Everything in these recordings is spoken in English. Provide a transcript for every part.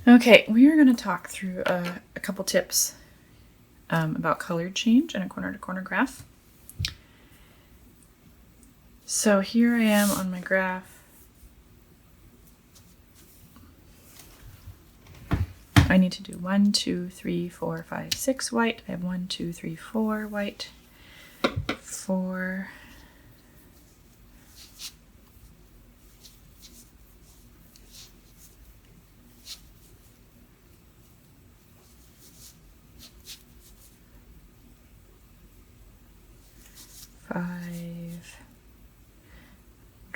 Okay, we are going to talk through a couple tips about color change in a corner-to-corner graph. So here I am on my graph. I need to do 1, 2, 3, 4, 5, 6 white. I have 1, 2, 3, 4 white, 4, 5,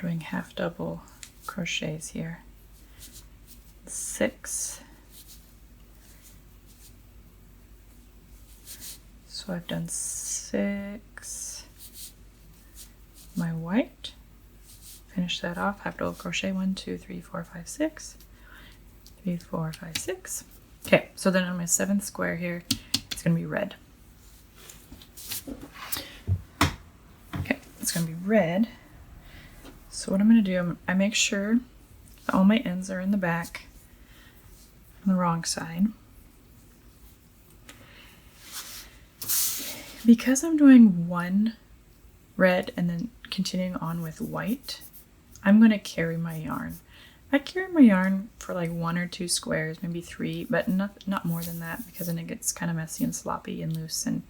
doing half double crochets here, 6, so I've done 6, my white, finish that off, half double crochet, 1, 2, 3, 4, 5, 6, 3, 4, 5, 6. Okay, so then on my 7th square here, it's going to be red. Okay, it's going to be red. So what I'm going to do, I make sure that all my ends are in the back on the wrong side. Because I'm doing one red and then continuing on with white, I'm going to carry my yarn. I carry my yarn for like 1 or 2 squares, maybe 3, but not more than that, because then it gets kind of messy and sloppy and loose and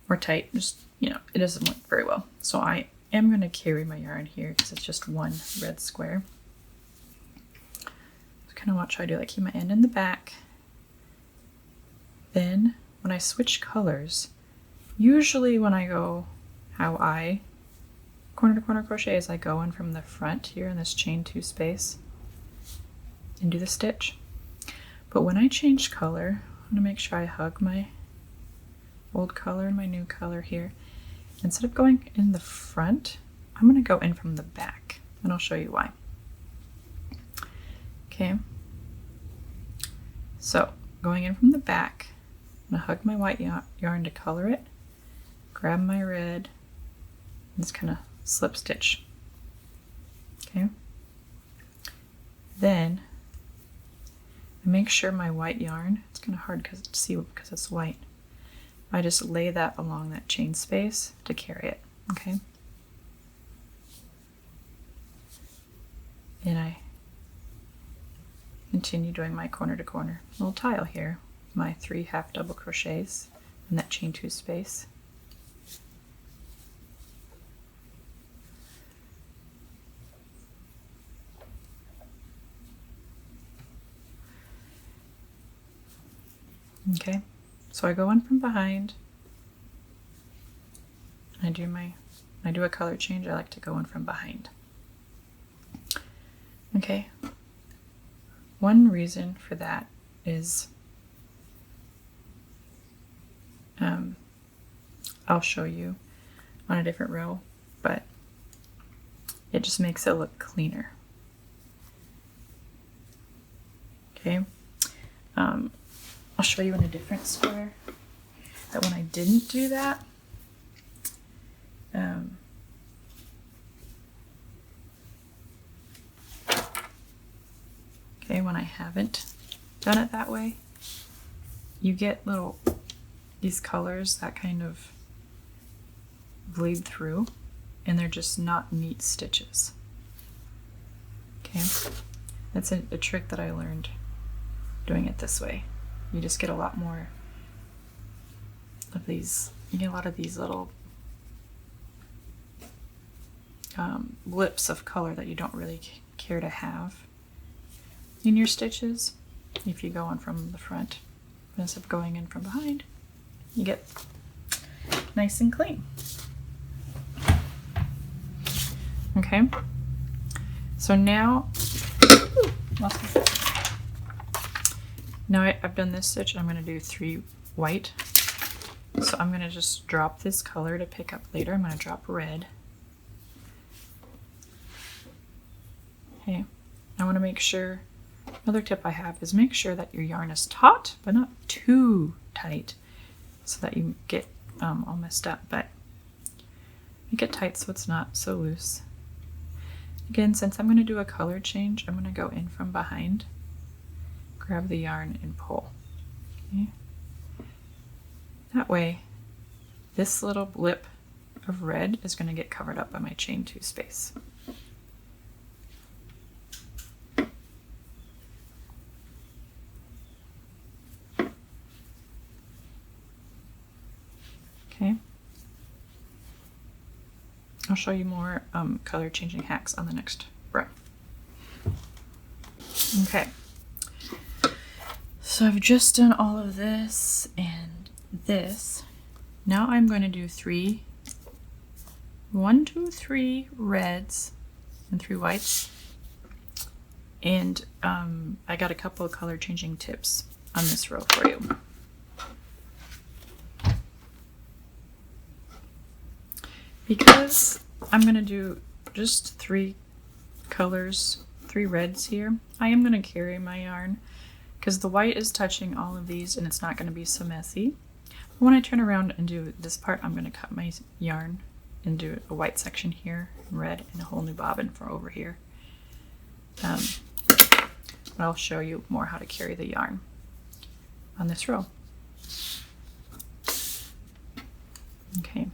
or tight. Just, you know, it doesn't look very well. So I am going to carry my yarn here because it's just one red square. So kind of watch how I do, like keep my end in the back. Then when I switch colors, usually when I go how I corner to corner crochet is I go in from the front here in this chain 2 space and do the stitch. But when I change color, I'm going to make sure I hug my old color and my new color here. Instead of going in the front, I'm going to go in from the back, and I'll show you why. Okay, so going in from the back, I'm going to hug my white yarn to color it, grab my red, and just kind of slip stitch. Okay, then I make sure my white yarn, it's kind of hard to see because it's white, I just lay that along that chain space to carry it, okay? And I continue doing my corner to corner little tile here, my 3 half double crochets in that chain 2 space. Okay, so I go in from behind. I do a color change. I like to go in from behind. Okay. One reason for that is I'll show you on a different row, but it just makes it look cleaner. Okay. I'll show you in a different square that when I didn't do that, okay, when I haven't done it that way, you get these colors that kind of bleed through, and they're just not neat stitches. Okay, that's a trick that I learned doing it this way. You just get a lot more of these, you get a lot of these little blips of color that you don't really care to have in your stitches if you go in from the front. But instead of going in from behind, you get nice and clean. Okay, so now, I've done this stitch. I'm going to do 3 white. So I'm going to just drop this color to pick up later. I'm going to drop red. Okay, I want to make sure, another tip I have is make sure that your yarn is taut, but not too tight so that you get all messed up, but make it tight so it's not so loose. Again, since I'm going to do a color change, I'm going to go in from behind, grab the yarn and pull. Okay. That way, this little blip of red is going to get covered up by my chain 2 space. Okay. I'll show you more color changing hacks on the next row. Okay. So I've just done all of this and this. Now I'm going to do 1, 2, 3 reds and 3 whites. And I got a couple of color changing tips on this row for you. Because I'm going to do just 3 colors, 3 reds here, I am going to carry my yarn because the white is touching all of these and it's not going to be so messy. When I turn around and do this part, I'm going to cut my yarn and do a white section here, red, and a whole new bobbin for over here. But I'll show you more how to carry the yarn on this row. Okay.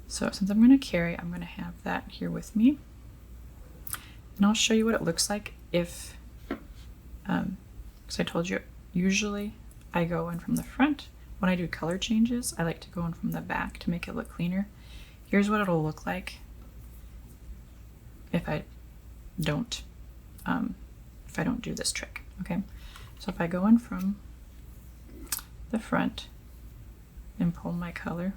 So since I'm going to carry, I'm going to have that here with me. And I'll show you what it looks like if, because I told you, usually I go in from the front. When I do color changes, I like to go in from the back to make it look cleaner. Here's what it'll look like if I don't do this trick, okay? So if I go in from the front and pull my color,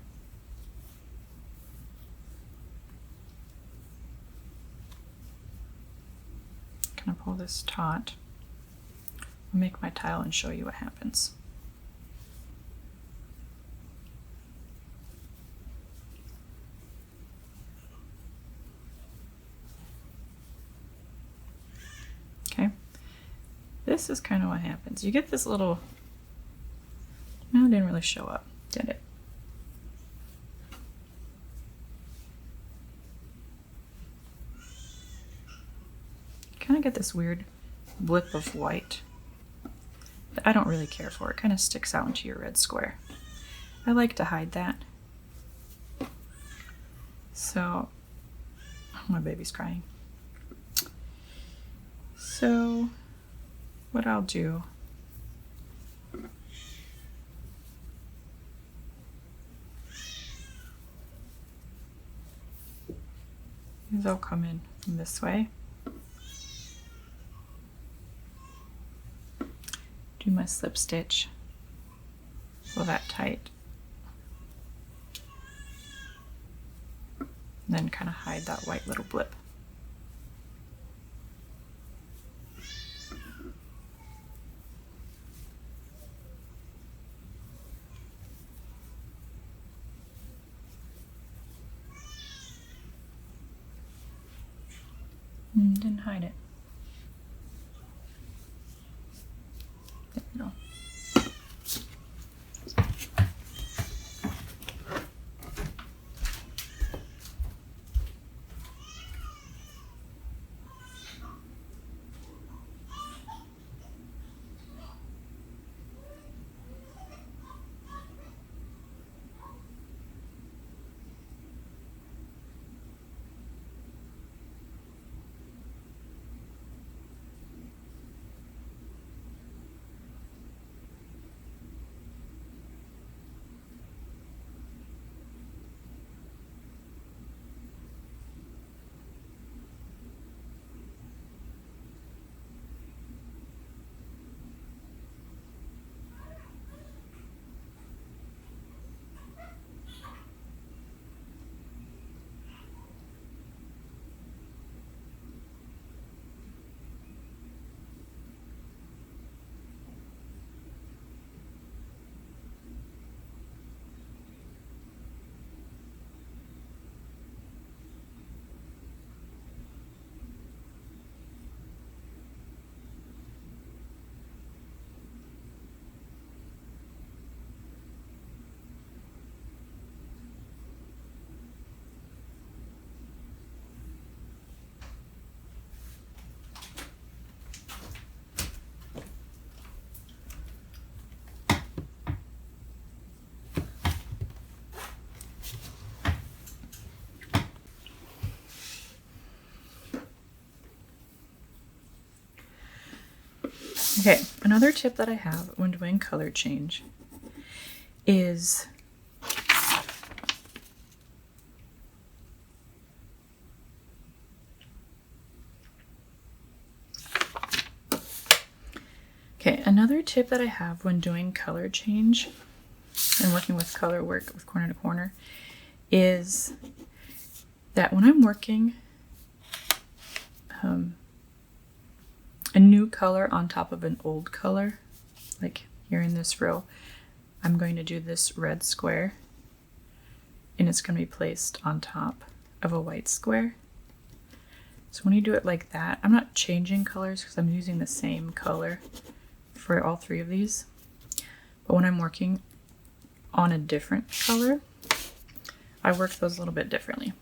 kind of pull this taut, I'll make my tile and show you what happens. Okay, this is kind of what happens. You get this little, no, it didn't really show up, did it? Kind of get this weird blip of white that I don't really care for. It kind of sticks out into your red square. I like to hide that. So, oh, my baby's crying. So, what I'll do is I'll come in from this way. Do my slip stitch, pull that tight, and then kind of hide that white little blip. Didn't hide it. There we go. Okay, another tip that I have when doing color change is another tip that I have when doing color change and working with color work with corner to corner is that when I'm working a new color on top of an old color, like here in this row, I'm going to do this red square and it's going to be placed on top of a white square. So when you do it like that, I'm not changing colors because I'm using the same color for all three of these. But when I'm working on a different color, I work those a little bit differently.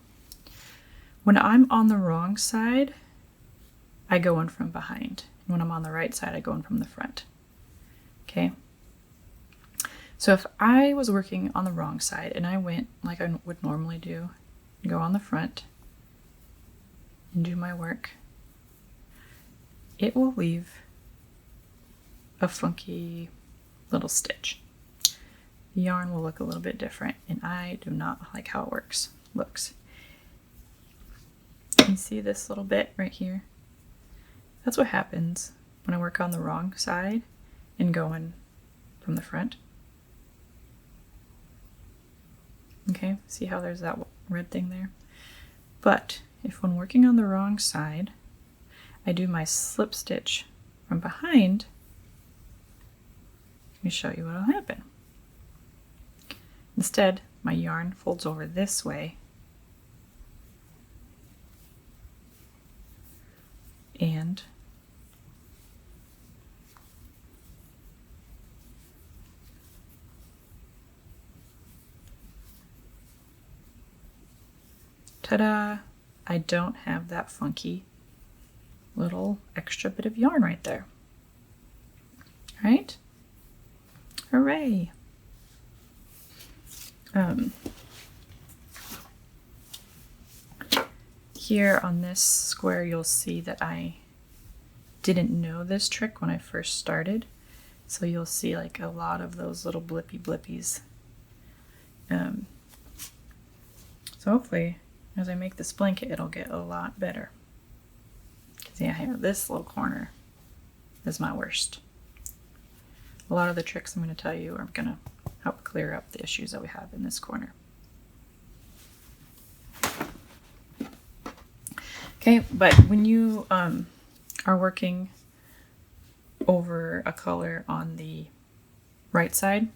When I'm on the wrong side, I go in from behind. And when I'm on the right side, I go in from the front. Okay? So if I was working on the wrong side and I went like I would normally do, go on the front and do my work, it will leave a funky little stitch. The yarn will look a little bit different and I do not like how it looks. You see this little bit right here? That's what happens when I work on the wrong side and go in from the front. Okay, see how there's that red thing there? But if when working on the wrong side, I do my slip stitch from behind, let me show you what will happen. Instead, my yarn folds over this way and ta-da! I don't have that funky little extra bit of yarn right there. Right? Hooray! Here on this square, you'll see that I didn't know this trick when I first started. So you'll see like a lot of those little blippies. So hopefully, as I make this blanket, it'll get a lot better. Because yeah, this little corner is my worst. A lot of the tricks I'm going to tell you are going to help clear up the issues that we have in this corner. Okay, but when you are working over a color on the right side,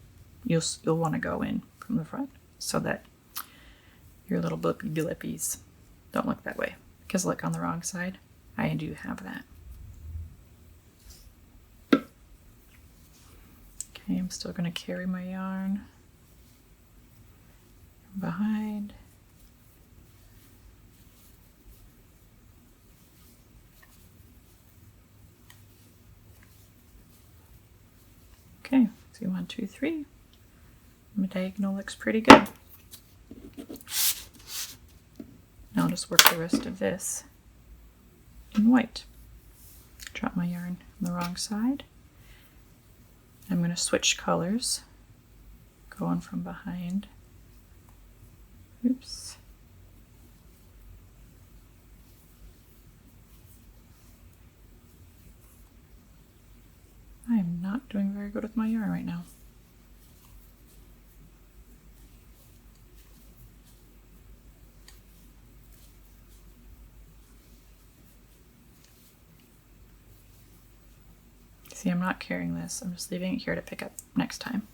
you'll want to go in from the front so that your little blippies don't look that way. Because look, on the wrong side, I do have that. Okay, I'm still going to carry my yarn behind. Okay, see 1, 2, 3. My diagonal looks pretty good. Now I'll just work the rest of this in white. Drop my yarn on the wrong side. I'm going to switch colors, go on from behind. Oops. I am not doing very good with my yarn right now. See, I'm not carrying this. I'm just leaving it here to pick up next time.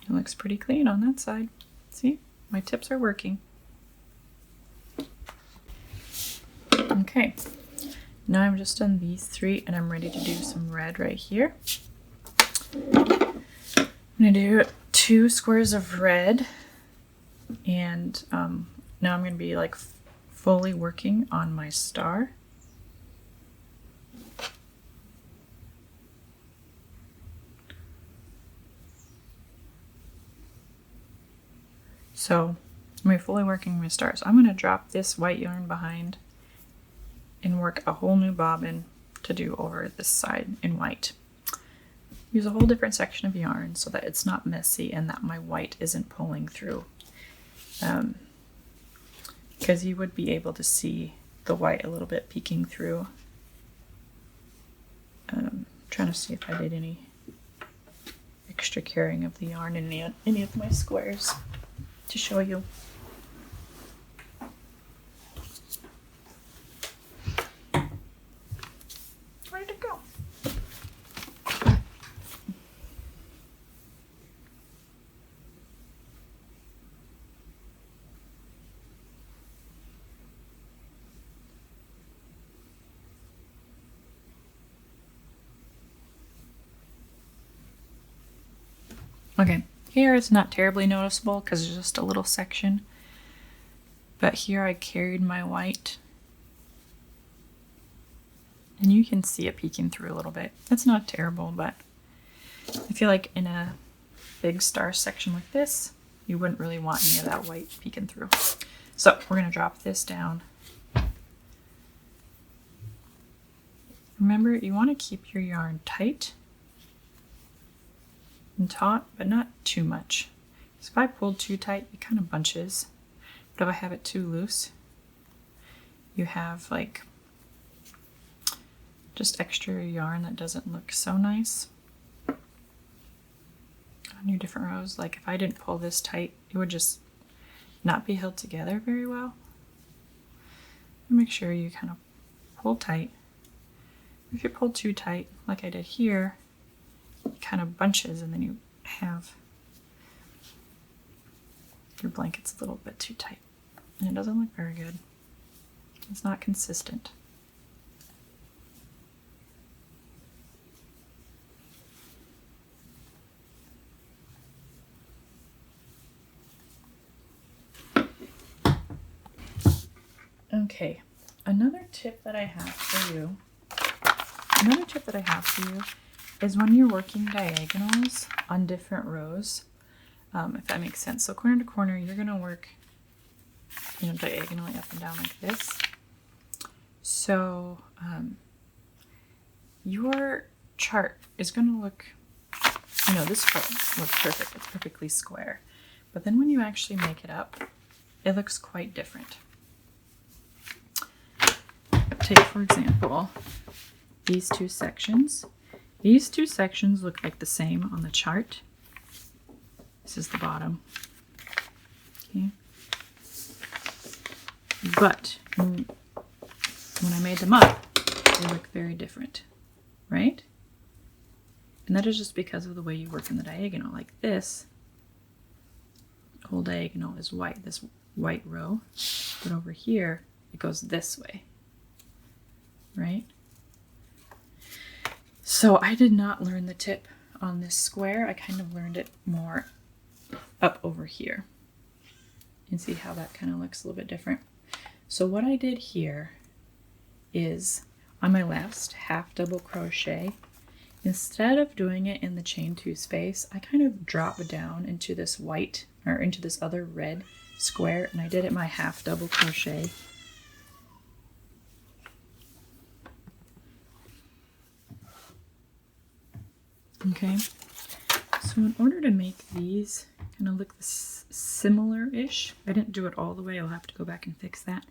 It looks pretty clean on that side. See, my tips are working. Okay, now I'm just done these 3 and I'm ready to do some red right here. I'm gonna do 2 squares of red and now I'm gonna be like fully working on my star. So I'm fully working my stars. I'm going to drop this white yarn behind and work a whole new bobbin to do over this side in white. Use a whole different section of yarn so that it's not messy and that my white isn't pulling through. Because you would be able to see the white a little bit peeking through. Trying to see if I did any extra carrying of the yarn in any of my squares to show you. Where'd it go? Okay, here it's not terribly noticeable because it's just a little section, but here I carried my white and you can see it peeking through a little bit. That's not terrible, but I feel like in a big star section like this, you wouldn't really want any of that white peeking through. So we're gonna drop this down. Remember, you want to keep your yarn tight and taut, but not too much. So if I pull too tight, it kind of bunches. But if I have it too loose, you have like just extra yarn that doesn't look so nice on your different rows. Like if I didn't pull this tight, it would just not be held together very well. Make sure you kind of pull tight. If you pull too tight, like I did here, it kind of bunches and then you have your blankets a little bit too tight. And it doesn't look very good. It's not consistent. Okay, another tip that I have for you is when you're working diagonals on different rows, if that makes sense. So corner to corner, you're going to work, diagonally up and down like this. So your chart is going to look, this part looks perfect. It's perfectly square. But then when you actually make it up, it looks quite different. Take, for example, these two sections. These two sections look like the same on the chart. This is the bottom. Okay. But when I made them up, they look very different, right? And that is just because of the way you work in the diagonal. Like this whole diagonal is white, this white row, but over here it goes this way, right? So I did not learn the tip on this square. I kind of learned it more up over here. You can see how that kind of looks a little bit different. So what I did here is on my last half double crochet, instead of doing it in the chain 2 space, I kind of dropped down into this white or into this other red square, and I did it my half double crochet. Okay, so in order to make these kind of look similar-ish, I didn't do it all the way, I'll have to go back and fix that.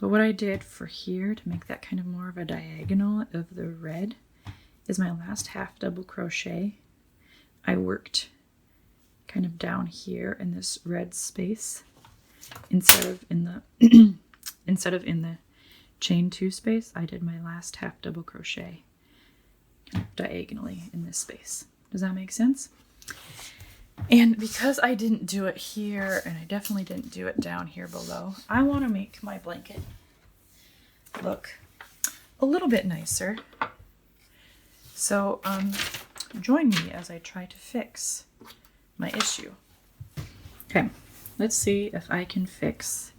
But what I did for here to make that kind of more of a diagonal of the red is my last half double crochet. I worked kind of down here in this red space instead of in the chain 2 space. I did my last half double crochet diagonally in this space. Does that make sense? And because I didn't do it here, and I definitely didn't do it down here below, I want to make my blanket look a little bit nicer. So join me as I try to fix my issue. Okay, let's see if I can fix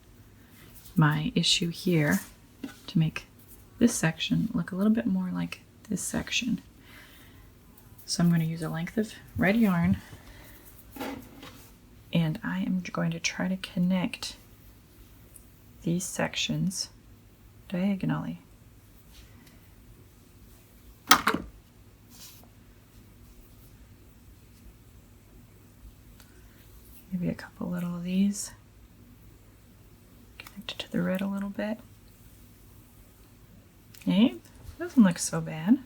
my issue here to make this section look a little bit more like this section. So I'm going to use a length of red yarn, and I am going to try to connect these sections diagonally. Maybe a couple little of these. Connect it to the red a little bit. Okay, doesn't look so bad.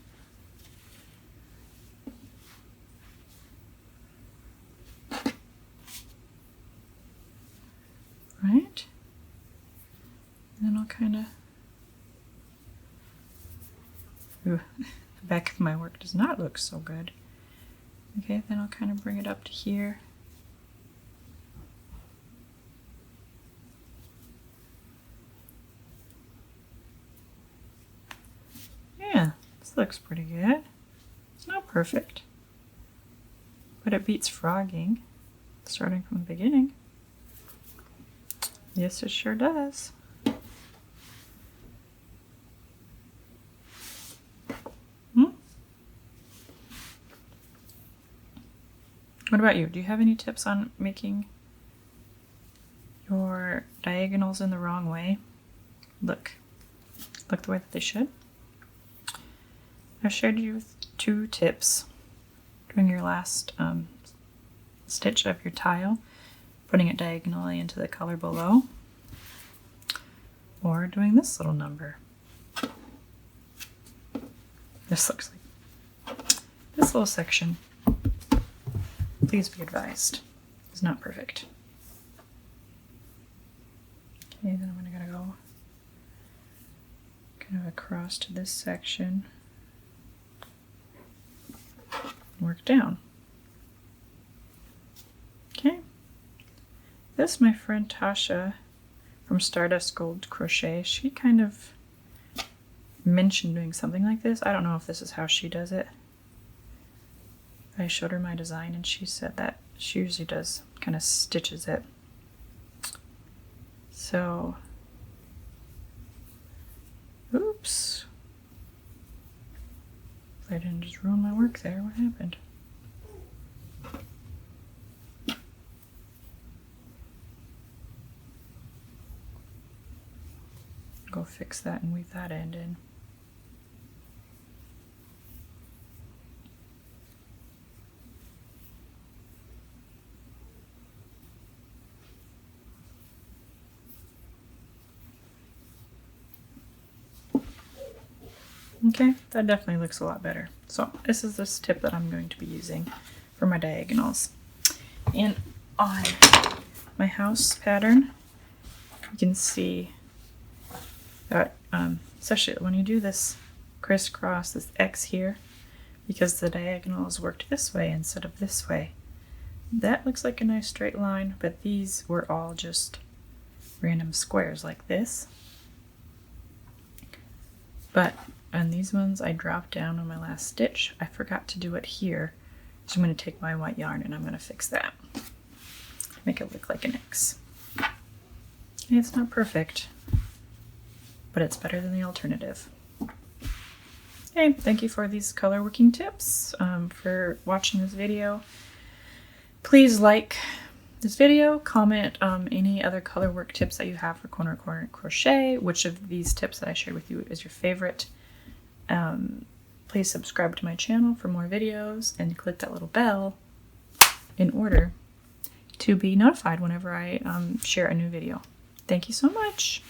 Right? And then I'll kind of... Ooh, the back of my work does not look so good. Okay, then I'll kind of bring it up to here. Yeah, this looks pretty good. It's not perfect, but it beats frogging, starting from the beginning. Yes, it sure does. What about you? Do you have any tips on making your diagonals in the wrong way look the way that they should? I've shared you with 2 tips doing your last stitch of your tile, putting it diagonally into the color below, or doing this little number. This looks like this little section. Please be advised, it's not perfect. Okay, then I'm gonna go kind of across to this section, work down. Okay, this, my friend Tasha from Stardust Gold Crochet, she kind of mentioned doing something like this. I don't know if this is how she does it. I showed her my design and she said that she usually does, kind of stitches it. So, oops. If I didn't just ruin my work there, what happened? Go fix that and weave that end in. Okay, that definitely looks a lot better. So this is this tip that I'm going to be using for my diagonals. And on my house pattern, you can see that, especially when you do this crisscross, this X here, because the diagonal is worked this way instead of this way, that looks like a nice straight line, but these were all just random squares like this. But on these ones I dropped down on my last stitch. I forgot to do it here. So I'm going to take my white yarn and I'm going to fix that. Make it look like an X. It's not perfect, but it's better than the alternative. Okay, thank you for these color working tips, for watching this video. Please like this video, comment any other color work tips that you have for corner crochet, which of these tips that I shared with you is your favorite. Please subscribe to my channel for more videos and click that little bell in order to be notified whenever I share a new video. Thank you so much.